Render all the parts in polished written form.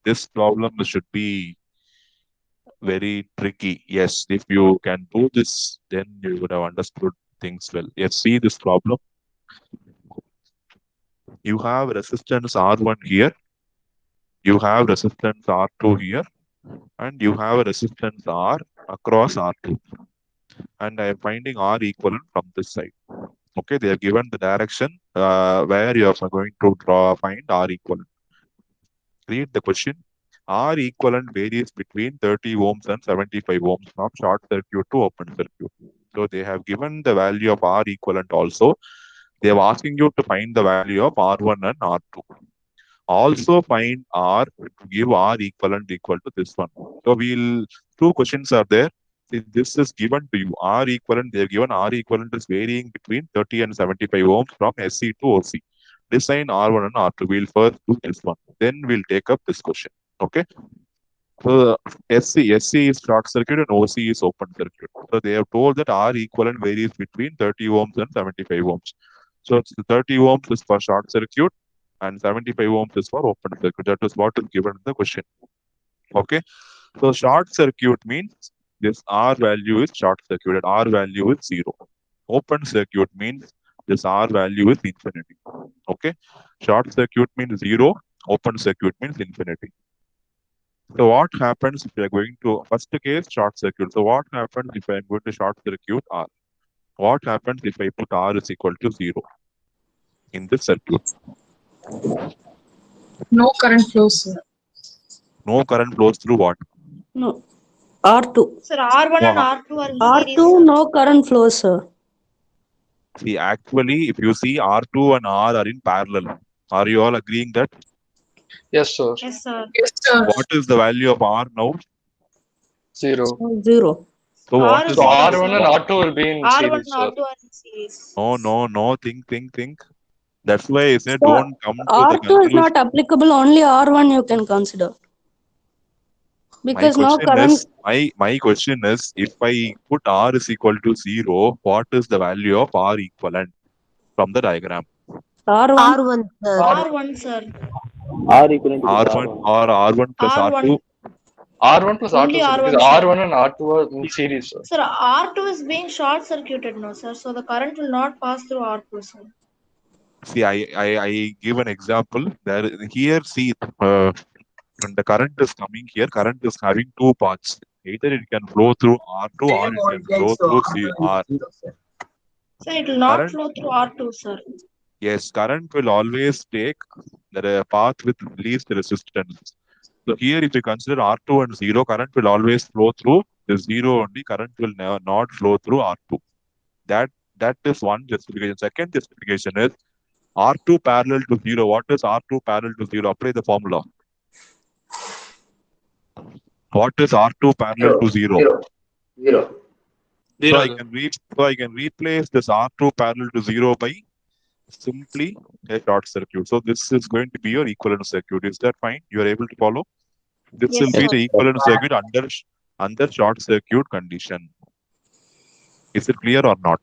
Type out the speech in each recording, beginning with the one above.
this problem should be very tricky. Yes, if you can do this, then you would have understood things well. Yes, see this problem. You have resistance R1 here, you have resistance R2 here, and you have a resistance R across R2. And I am finding R equivalent from this side. Okay, they are given the direction where you are going to find R equivalent. Read the question. R equivalent varies between 30 ohms and 75 ohms from short circuit to open circuit. So they have given the value of R equivalent also. They are asking you to find the value of R1 and R2. Also find R to give R equivalent equal to this one. So two questions are there. See, this is given to you. R equivalent, they are given R equivalent is varying between 30 and 75 ohms from SC to OC. Design R1 and R2. We'll first do this one. Then we'll take up this question. Okay. So SC is short circuit and OC is open circuit. So they have told that R equivalent varies between 30 ohms and 75 ohms. So 30 ohms is for short circuit and 75 ohms is for open circuit. That is what is given in the question. Okay. So short circuit means this R value is short circuited. R value is 0. Open circuit means this R value is infinity. Okay. Short circuit means 0. Open circuit means infinity. So what happens if we are going to first case short circuit? So what happens if I am going to short circuit R? What happens if I put R is equal to 0 in this circuit? No current flows, sir. No current flows through what? No. R2. Sir, R1 and No, R2 are in series, R2, sir. no current flows, sir. see, actually, if you see R2 and R are in parallel, are you all agreeing that? Yes, sir. Yes, sir. Yes, sir. What is the value of R now? 0. 0. So what R is is So zero, R1 and sir. R2 will be in R1 series, and sir. R2 are in series. No. Think. That's why I said Sir, don't come to the R2 is conclusion. not applicable, only R1 you can consider. Because no current. My question is, if I put R is equal to 0, what is the value of R equivalent from the diagram? R1. R1, sir. R1, sir. R equivalent to R1 or R1 plus R2? R1 plus Only R2, sir, R1, because sir. R1 and R2 are in series, sir. Sir, R2 is being short circuited now, sir. So the current will not pass through R2, sir. See, I give an example. Here, see, when the current is coming here, current is having two paths. Either it can flow through R2 or it can flow through R. Sir, it will not Current, flow through R2, sir. yes, current will always take the path with least resistance. So here, if you consider R2 and 0, current will always flow through the 0 only. Current will never not flow through R2. That is one justification. Second justification is R2 parallel to 0. What is R2 parallel to 0? Apply the formula. What is R2 parallel to 0? 0. So I can replace this R2 parallel to 0 by simply a short circuit. So this is going to be your equivalent circuit. Is that fine? You are able to follow? This Yes, will be sir. the equivalent circuit under short circuit condition. Is it clear or not?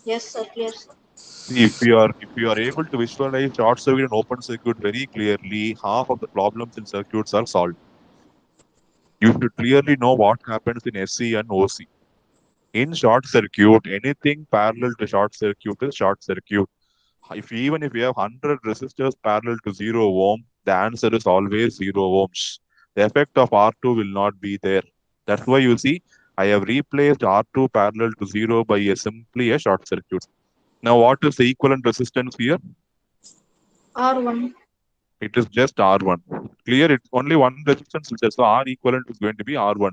Yes, sir. Clear, sir. See, if you are able to visualize short circuit and open circuit very clearly, half of the problems in circuits are solved. You should clearly know what happens in SC and OC. In short circuit, anything parallel to short circuit is short circuit. Even if you have 100 resistors parallel to 0 ohm, the answer is always 0 ohms. The effect of R2 will not be there. That's why you see, I have replaced R2 parallel to 0 by simply a short circuit. Now, what is the equivalent resistance here? R1. It is just R1. Clear? It's only one resistance. So R equivalent is going to be R1.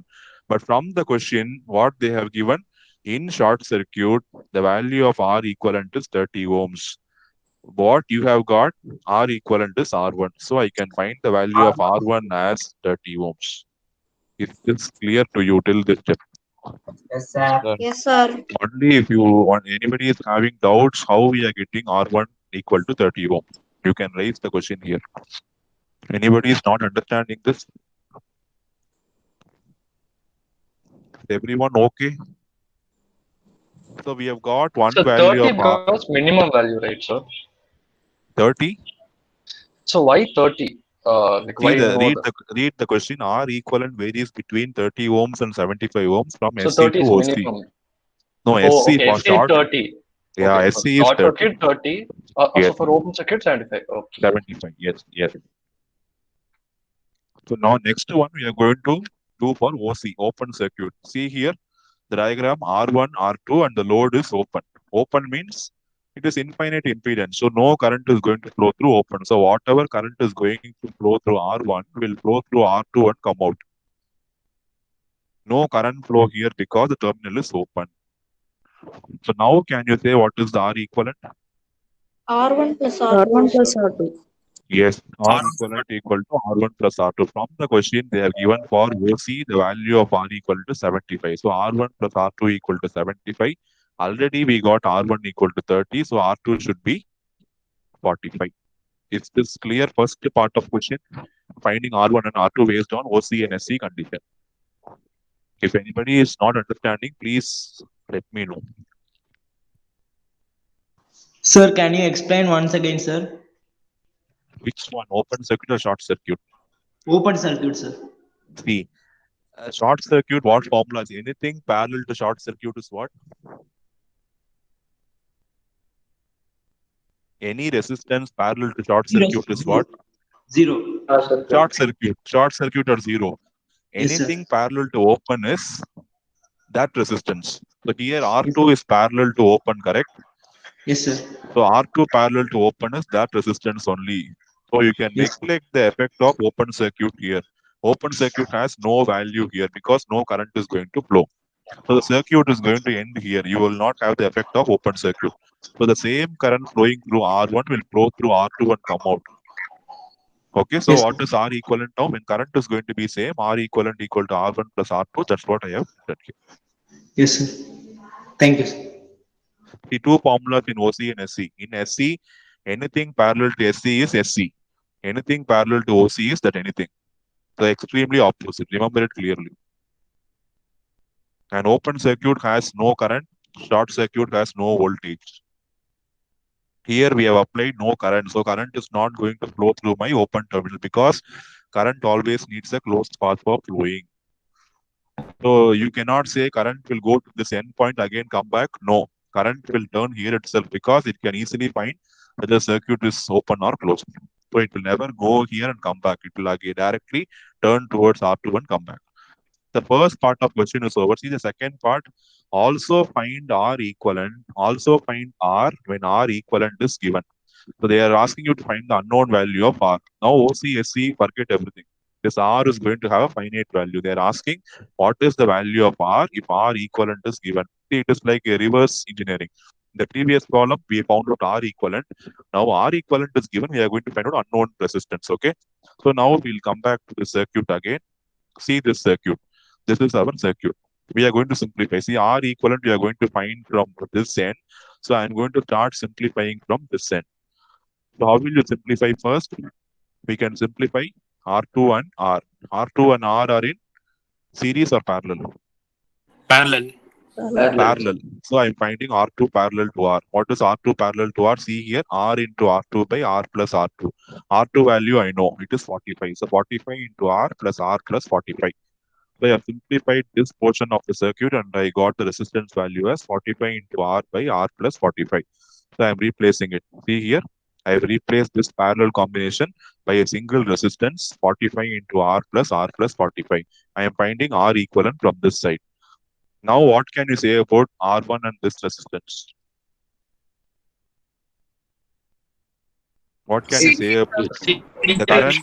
But from the question, what they have given, in short circuit, the value of R equivalent is 30 ohms. What you have got, R equivalent is R1. So I can find the value of R1 as 30 ohms. Is this clear to you till this step? Yes, sir. Yes, sir. Only if anybody is having doubts how we are getting R1 equal to 30 ohms, you can raise the question here. Anybody is not understanding this? Is everyone okay? So we have got one So value 30 of R. becomes minimum value, right, sir? 30? So why 30? Like why no read the question. R equivalent varies between 30 ohms and 75 ohms from So SC 30 to is OC. minimum. No, Oh, SC okay. for SC is short. 30. Yeah, Okay, SC for is short 30. circuit 30. Yes. So for open circuit 75. Okay. 75. Yes, yes. So now next one we are going to do for OC, open circuit. See here, the diagram R1, R2 and the load is open. Open means it is infinite impedance. So no current is going to flow through open. So whatever current is going to flow through R1 will flow through R2 and come out. No current flow here because the terminal is open. So now can you say what is the R equivalent? R1 plus R2. R1 plus R2. Yes, R equivalent equal to R1 plus R2. From the question they have given for OC, the value of R equal to 75. So R1 plus R2 equal to 75. Already we got R1 equal to 30. So R2 should be 45. Is this clear? First part of question, finding R1 and R2 based on OC and SC condition. If anybody is not understanding, please let me know. Sir, can you explain once again, sir? Which one, open circuit or short circuit? Open circuit, sir. See, short circuit, what formula is anything parallel to short circuit is what? Any resistance parallel to short circuit is what? Zero. Short circuit. Short circuit or zero. Yes, sir. Anything parallel to open is that resistance. So here R2 is parallel to open, correct? Yes, sir. So R2 parallel to open is that resistance only. So you can Yes. neglect the effect of open circuit here. Open circuit has no value here because no current is going to flow. So the circuit is going to end here. You will not have the effect of open circuit. So the same current flowing through R1 will flow through R2 and come out. Okay, so Yes, what is R equivalent now? When current is going to be same, R equivalent equal to R1 plus R2. That's what I have done here. Yes, sir. Thank you, sir. The two formulas in OC and SC. In SC, anything parallel to SC is SC. Anything parallel to OC is that anything. So extremely opposite. Remember it clearly. An open circuit has no current. Short circuit has no voltage. Here we have applied no current. So current is not going to flow through my open terminal because current always needs a closed path for flowing. So you cannot say current will go to this end point again come back. No, current will turn here itself because it can easily find whether the circuit is open or closed. So it will never go here and come back. It will again directly turn towards R2 and come back. The first part of question is over. See the second part. Also find R equivalent. Also find R when R equivalent is given. So they are asking you to find the unknown value of R. Now OCSC, forget everything. This R is going to have a finite value. They are asking what is the value of R if R equivalent is given. See, it is like a reverse engineering. In the previous column, we found out R equivalent. Now R equivalent is given. We are going to find out unknown resistance. Okay. So now we'll come back to the circuit again. See this circuit. This is our circuit. We are going to simplify. See, R equivalent we are going to find from this end. So I'm going to start simplifying from this end. So how will you simplify first? We can simplify R2 and R. R2 and R are in series or parallel? Parallel. Parallel. So I'm finding R2 parallel to R. What is R2 parallel to R? See here, R into R2 by R plus R2. R2 value I know, it is 45. So 45 into R plus 45. So I have simplified this portion of the circuit and I got the resistance value as 45 into R by R plus 45. So I am replacing it. See here, I have replaced this parallel combination by a single resistance 45 into R plus 45. I am finding R equivalent from this side. Now what can you say about R1 and this resistance? What can you say about the current?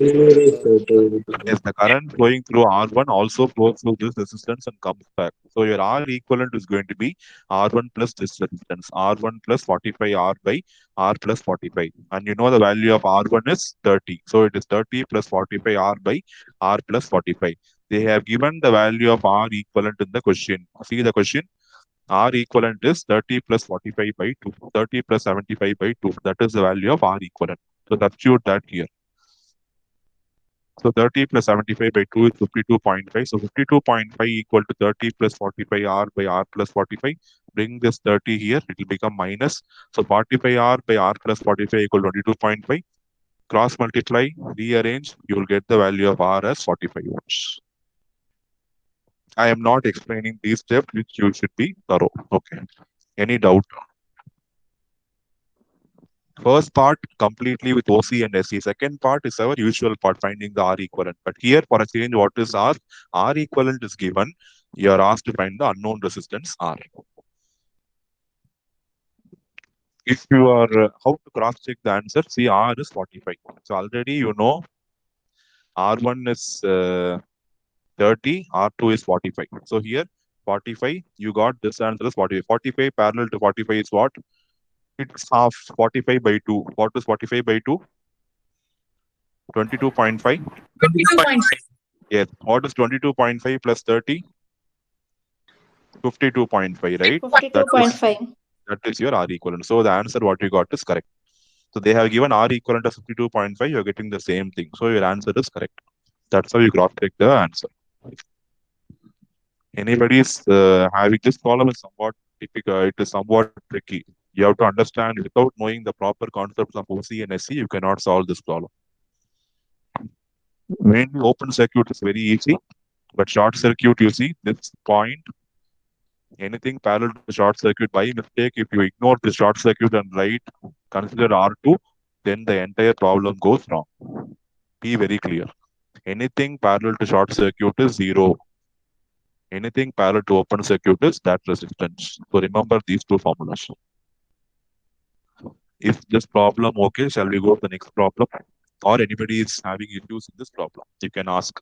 Yes, the current flowing through R1 also flows through this resistance and comes back. So your R equivalent is going to be R1 plus this resistance, R1 plus 45 R by R plus 45. And you know the value of R1 is 30. So it is 30 plus 45 R by R plus 45. They have given the value of R equivalent in the question. See the question. R equivalent is 30 plus 45 by 2, 30 plus 75 by 2. That is the value of R equivalent. So substitute that here. So 30 plus 75 by 2 is 52.5. So 52.5 equal to 30 plus 45 R by R plus 45. Bring this 30 here, it will become minus. So 45 R by R plus 45 equal to 22.5. cross multiply, rearrange, you will get the value of R as 45 ohms. I am not explaining these steps, which you should be thorough. Okay. Any doubt? First part completely with OC and SC. Second part is our usual part, finding the R equivalent. But here, for a change, what is R? R equivalent is given. You are asked to find the unknown resistance R. If you are, how to cross check the answer? See, R is 45. So already you know R1 is 30, R2 is 45. So here, 45, you got this answer is 45. 45 parallel to 45 is what? It's half. 45 by 2. What is 45 by 2? 22.5. 22.5. Yes. What is 22.5 plus 30? 52.5, right? 52.5. That is your R equivalent. So the answer what you got is correct. So they have given R equivalent as 52.5. You're getting the same thing. So your answer is correct. That's how you cross check the answer. Anybody is having this problem is somewhat difficult. It is somewhat tricky. You have to understand without knowing the proper concepts of OC and SC, you cannot solve this problem. Mainly open circuit is very easy, but short circuit, you see this point, anything parallel to short circuit by mistake, if you ignore the short circuit and write, consider R2, then the entire problem goes wrong. Be very clear. Anything parallel to short circuit is 0. Anything parallel to open circuit is that resistance. So remember these two formulas. If this problem okay, shall we go to the next problem? Or anybody is having issues in this problem, you can ask.